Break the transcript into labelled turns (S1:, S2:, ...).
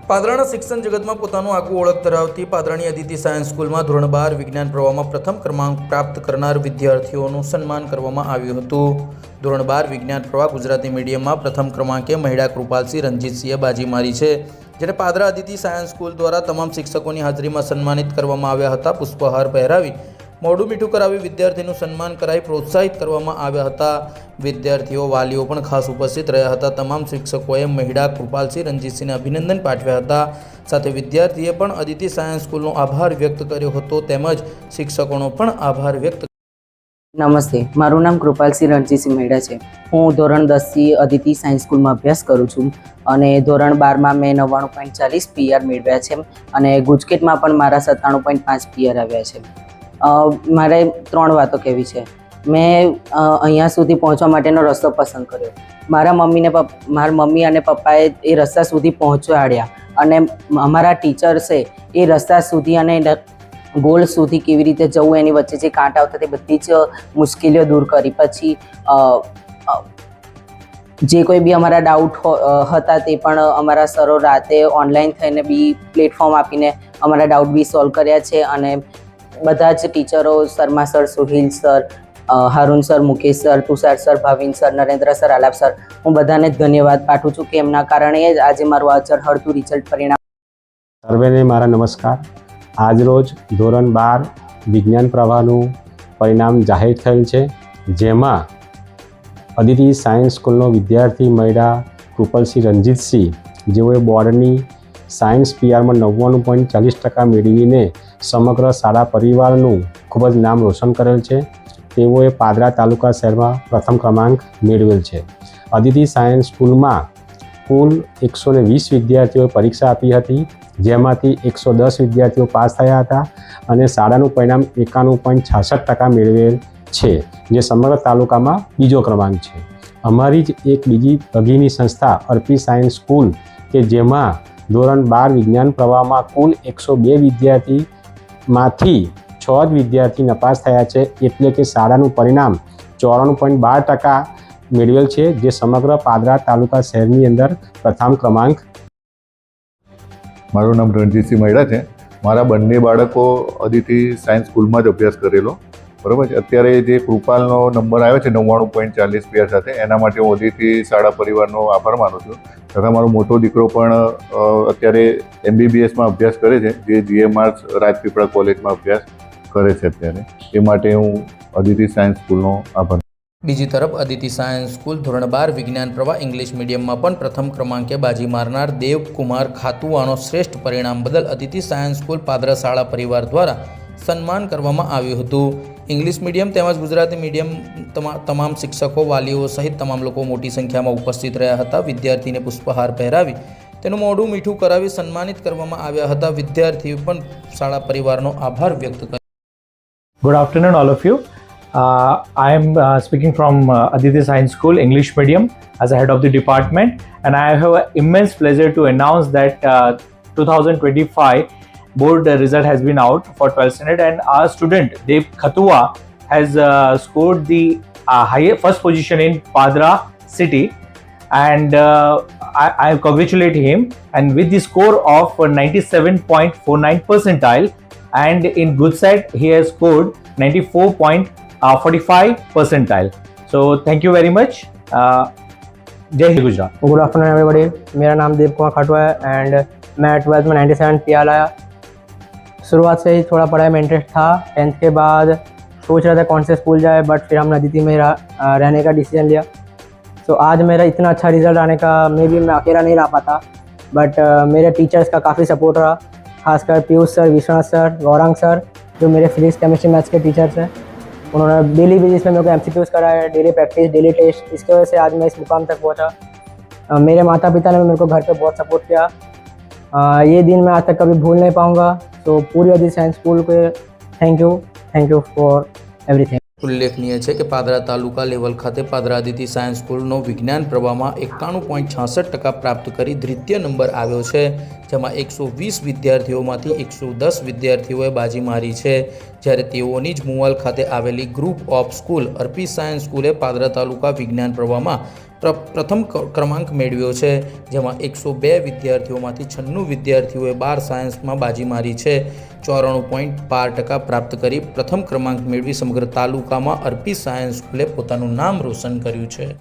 S1: પાદરાના શિક્ષણ જગતમાં પોતાનું આગવું ઓળખ ધરાવતી પાદરાની અદિતિ સાયન્સ સ્કૂલમાં ધોરણ 12 વિજ્ઞાન પ્રવાહમાં પ્રથમ ક્રમાંક પ્રાપ્ત કરનાર વિદ્યાર્થીઓનું સન્માન કરવામાં આવ્યું હતું. ધોરણ 12 વિજ્ઞાન પ્રવાહ ગુજરાતી મીડિયમમાં પ્રથમ ક્રમાંકે મહિડા કૃપાલસિંહ રણજીતસિંહે બાજી મારી છે, જેને પાદરા અદિતિ સાયન્સ સ્કૂલ દ્વારા તમામ શિક્ષકોની હાજરીમાં સન્માનિત કરવામાં આવ્યા હતા. પુષ્પહાર પહેરાવી મોઢું મીઠું કરાવી વિદ્યાર્થીનું સન્માન કરાવી પ્રોત્સાહિત કરવામાં આવ્યા હતા. વિદ્યાર્થીઓ વાલીઓ પણ ખાસ ઉપસ્થિત રહ્યા હતા. તમામ શિક્ષકોએ મહિડા કૃપાલસિંહ રણજીતસિંહને અભિનંદન પાઠવ્યા હતા. સાથે વિદ્યાર્થીએ પણ અદિતિ સાયન્સ સ્કૂલનો આભાર વ્યક્ત કર્યો હતો, તેમજ શિક્ષકોનો પણ આભાર વ્યક્ત.
S2: નમસ્તે, મારું નામ કૃપાલસિંહ રણજીતસિંહ મહિડા છે. હું ધોરણ 10 થી અદિતિ સાયન્સ સ્કૂલમાં અભ્યાસ કરું છું અને ધોરણ 12માં મેં 99.40 PR મેળવ્યા છે અને ગુજકેટમાં પણ મારા 97.5 PR આવ્યા છે. મારે 3 વાતો કહેવી છે. મેં અહીંયા સુધી પહોંચવા માટેનો રસ્તો પસંદ કર્યો. મારા મમ્મી અને પપ્પાએ એ રસ્તા સુધી પહોંચાડ્યા અને અમારા ટીચર્સે એ રસ્તા સુધી અને ગોલ સુધી કેવી રીતે જવું એની વચ્ચે જે કાંટા આવતા તે બધી જ મુશ્કેલીઓ દૂર કરી. પછી જે કોઈ બી અમારા ડાઉટ હતા તે પણ અમારા સરો રાતે ઓનલાઈન થઈને બી પ્લેટફોર્મ આપીને અમારા ડાઉટ બી સોલ્વ કર્યા છે. અને બધા જ ટીચરો Sharma sir, Suhil sir, Haroon sir, Mukesh sir, Tushar sir, Bhavin sir, Narendra sir, Alap sir, હું બધાને ધન્યવાદ પાઠવું છું કે એમના કારણે જ આજે મારું આ ઝળહળતું રિઝલ્ટ પરિણામ.
S3: સર્વેને મારા નમસ્કાર. આજરોજ ધોરણ 12 વિજ્ઞાન પ્રવાહનું પરિણામ જાહેર થયેલ છે, જેમાં અદિતિ સાયન્સ સ્કૂલનો વિદ્યાર્થી મહિડા કૃપાલસિંહ રણજીતસિંહ, જેઓએ બોર્ડની સાયન્સ PRમાં 99.40% મેળવીને સમગ્ર શાળા પરિવારનું ખૂબ જ નામ રોશન કરેલ છે. તેઓએ પાદરા તાલુકા શહેરમાં પ્રથમ ક્રમાંક મેળવેલ છે. અદિતિ સાયન્સ સ્કૂલમાં કુલ 120 વિદ્યાર્થીઓએ પરીક્ષા આપી હતી, જેમાંથી 110 વિદ્યાર્થીઓ પાસ થયા હતા અને શાળાનું પરિણામ 91.66% મેળવેલ છે, જે સમગ્ર તાલુકામાં બીજો ક્રમાંક છે. અમારી જ એક બીજી ભગીની સંસ્થા અર્પી સાયન્સ સ્કૂલ, કે જેમાં ધોરણ 12 વિજ્ઞાન પ્રવાહમાં કુલ 102 વિદ્યાર્થીમાંથી 6 જ વિદ્યાર્થી નપાસ થયા છે, એટલે કે શાળાનું પરિણામ 94.12% મેળવેલ છે, જે સમગ્ર પાદરા તાલુકા શહેરની અંદર પ્રથમ ક્રમાંક.
S4: મારું નામ રણજીતસિંહ મહિડા છે. મારા બંને બાળકો અદિતિ સાયન્સ સ્કૂલમાં જ અભ્યાસ કરેલો, બરાબર છે. અત્યારે જે કૃપાલનો નંબર આવ્યો છે 99.40 PR સાથે, એના માટે હું અદિતિ શાળા પરિવારનો આભાર માનું છું. તથા મારો મોટો દીકરો પણ અત્યારે MBBSમાં અભ્યાસ કરે છે, જે GMR રાજપીપળા કોલેજમાં અભ્યાસ કરે છે અત્યારે. એ માટે હું અદિતિ સાયન્સ સ્કૂલનો આભાર.
S1: બીજી તરફ અદિતિ સાયન્સ સ્કૂલ ધોરણ 12 વિજ્ઞાન પ્રવાહ ઇંગ્લિશ મીડિયમમાં પણ પ્રથમ ક્રમાંકે બાજી મારનાર દેવકુમાર ખાતુવાનો શ્રેષ્ઠ પરિણામ બદલ અદિતિ સાયન્સ સ્કૂલ પાદરા શાળા પરિવાર દ્વારા સન્માન કરવામાં આવ્યું હતું. ઇંગ્લિશ મીડિયમ તેમજ ગુજરાતી મીડિયમ તમામ શિક્ષકો, વાલીઓ સહિત તમામ લોકો મોટી સંખ્યામાં ઉપસ્થિત રહ્યા હતા. વિદ્યાર્થીને પુષ્પહાર પહેરાવી તેનું મોઢું મીઠું કરાવી સન્માનિત કરવામાં આવ્યા હતા. વિદ્યાર્થીઓ પણ શાળા પરિવારનો આભાર વ્યક્ત કર્યો.
S5: Good afternoon, all of you. I am speaking from Aditya Science School, English Medium, as a head of the department, and I have an immense pleasure to announce that 2025 board result has been out for 12th standard, and our student Dev Khatua has scored the first position in Padra city, and I congratulate him. And with the score of 97.49 percentile, and in good side he has scored 94.45 percentile. So thank you very much. Jai Hind Gujarat.
S6: Good afternoon everybody. मेरा नाम देव कुमार खाटुआ है and मैं 12th में 97 PR लाया. शुरुआत से ही थोड़ा पढ़ाई में इंटरेस्ट था. 10th के बाद सोच रहा था कौन से स्कूल जाए, बट फिर हमने अदिति में रहने का डिसीजन लिया. तो आज मेरा इतना अच्छा रिजल्ट आने का मैं अकेला नहीं रह पाता, बट मेरे टीचर्स का काफ़ी सपोर्ट रहा, खासकर Piyush sir, Vishwanath sir, Gaurang sir, जो मेरे फिजिक्स, केमिस्ट्री, मैथ्स के टीचर्स हैं. उन्होंने डेली बेसिस पे मेरे को MCQs कराए, डेली प्रैक्टिस, डेली टेस्ट. इसकी वजह से आज मैं इस मुकाम तक पहुंचा. मेरे माता पिता ने मेरे को घर पे बहुत सपोर्ट किया. ये दिन मैं आज तक कभी भूल नहीं पाऊंगा. तो पूरी अदिति साइंस स्कूल को थैंक यू फॉर एवरीथिंग.
S1: ઉલ્લેખનીય છે કે પાદરા તાલુકા લેવલ ખાતે પાદરા અદિતિ સાયન્સ સ્કૂલનો વિજ્ઞાન પ્રવાહમાં 91.66% પ્રાપ્ત કરી દ્વિતીય નંબર આવ્યો છે, જેમાં 120 વિદ્યાર્થીઓમાંથી 110 વિદ્યાર્થીઓએ બાજી મારી છે. જ્યારે તેઓની જ મુવાલ ખાતે આવેલી ગ્રુપ ઓફ સ્કૂલ અર્પી સાયન્સ સ્કૂલે પાદરા તાલુકા વિજ્ઞાન પ્રવાહમાં પ્રથમ ક્રમાંક મેળવ્યો છે, જેમાં 102 વિદ્યાર્થીઓમાંથી 96 વિદ્યાર્થીઓએ 12 સાયન્સમાં બાજી મારી છે. 94.12% પ્રાપ્ત કરી પ્રથમ ક્રમાંક મેળવી સમગ્ર તાલુકામાં અર્પી સાયન્સ સ્કૂલે પોતાનું નામ રોશન કર્યું છે.